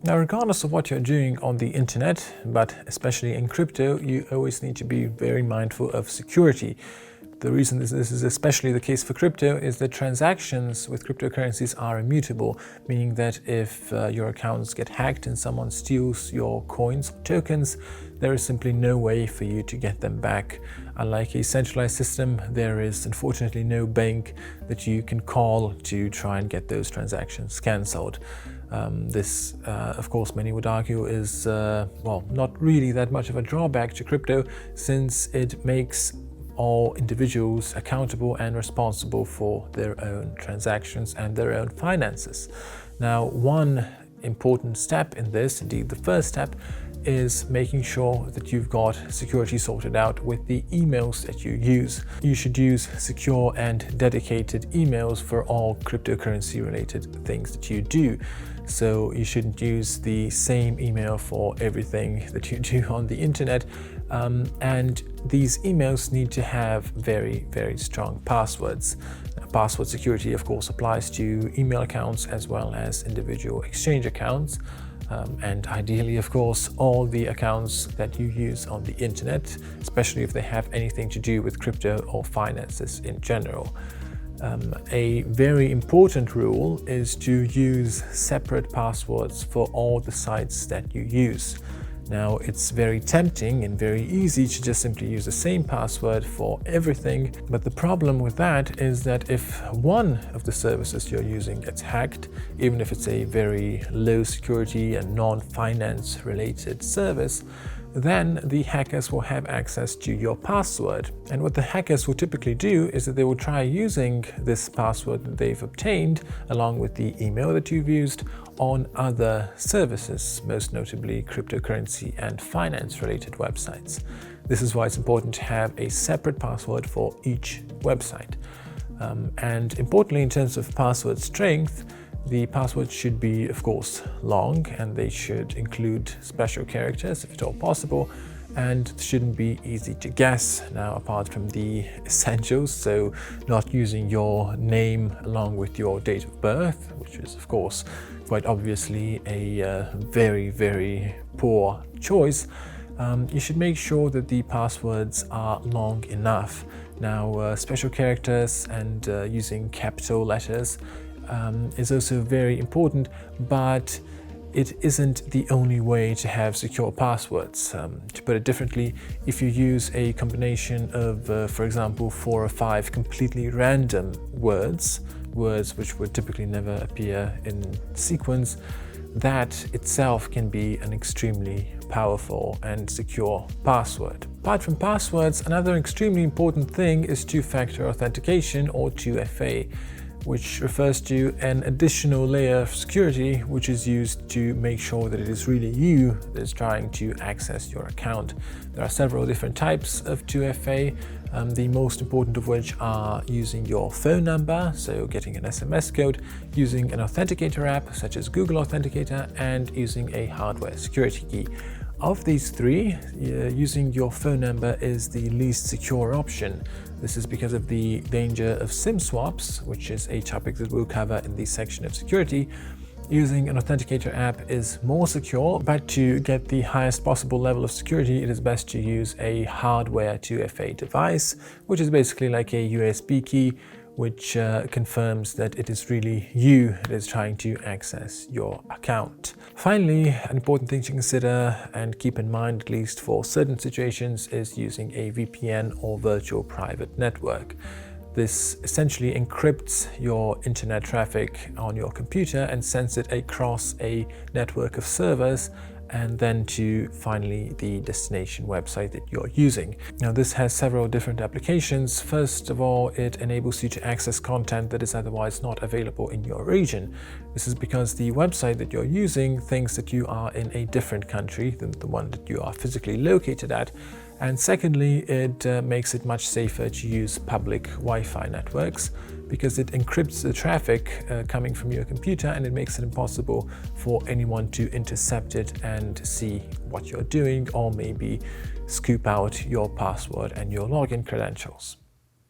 Now, regardless of what you're doing on the internet, but especially in crypto, you always need to be very mindful of security. The reason this is especially the case for crypto is that transactions with cryptocurrencies are immutable, meaning that if your accounts get hacked and someone steals your coins or tokens, there is simply no way for you to get them back. Unlike a centralized system, there is unfortunately no bank that you can call to try and get those transactions cancelled. This, of course, many would argue is, well, not really that much of a drawback to crypto, since it makes all individuals accountable and responsible for their own transactions and their own finances. Now, one important step in this, indeed the first step, is making sure that you've got security sorted out with the emails that you use. You should use secure and dedicated emails for all cryptocurrency related things that you do. So you shouldn't use the same email for everything that you do on the internet. And these emails need to have very, very strong passwords. Now, password security, of course, applies to email accounts as well as individual exchange accounts. And ideally, of course, all the accounts that you use on the internet, especially if they have anything to do with crypto or finances in general. A very important rule is to use separate passwords for all the sites that you use. Now, it's very tempting and very easy to just simply use the same password for everything, but the problem with that is that if one of the services you're using gets hacked, even if it's a very low security and non-finance related service, then the hackers will have access to your password. And what the hackers will typically do is that they will try using this password that they've obtained, along with the email that you've used, on other services, most notably cryptocurrency and finance related websites. This is why it's important to have a separate password for each website. And importantly, in terms of password strength, the passwords should be, of course, long, and they should include special characters if at all possible, and shouldn't be easy to guess. Now, apart from the essentials, so not using your name along with your date of birth, which is, of course, quite obviously a very, very poor choice, you should make sure that the passwords are long enough. Now, special characters and using capital letters is also very important, but it isn't the only way to have secure passwords. To put it differently, if you use a combination of, for example, 4 or 5 completely random words which would typically never appear in sequence, that itself can be an extremely powerful and secure password. Apart from passwords, another extremely important thing is two-factor authentication, or 2FA. Which refers to an additional layer of security which is used to make sure that it is really you that is trying to access your account. There are several different types of 2FA, the most important of which are using your phone number, so getting an SMS code, using an authenticator app such as Google Authenticator, and using a hardware security key. Of these three, using your phone number is the least secure option. This is because of the danger of SIM swaps, which is a topic that we'll cover in the section of security. Using an authenticator app is more secure, but to get the highest possible level of security, it is best to use a hardware 2FA device, which is basically like a USB key, which confirms that it is really you that is trying to access your account. Finally, an important thing to consider and keep in mind, at least for certain situations, is using a VPN or virtual private network. This essentially encrypts your internet traffic on your computer and sends it across a network of servers, and then to finally the destination website that you're using. Now, this has several different applications. First of all, it enables you to access content that is otherwise not available in your region. This is because the website that you're using thinks that you are in a different country than the one that you are physically located at. And secondly, it makes it much safer to use public Wi-Fi networks, because it encrypts the traffic coming from your computer, and it makes it impossible for anyone to intercept it and see what you're doing, or maybe scoop out your password and your login credentials.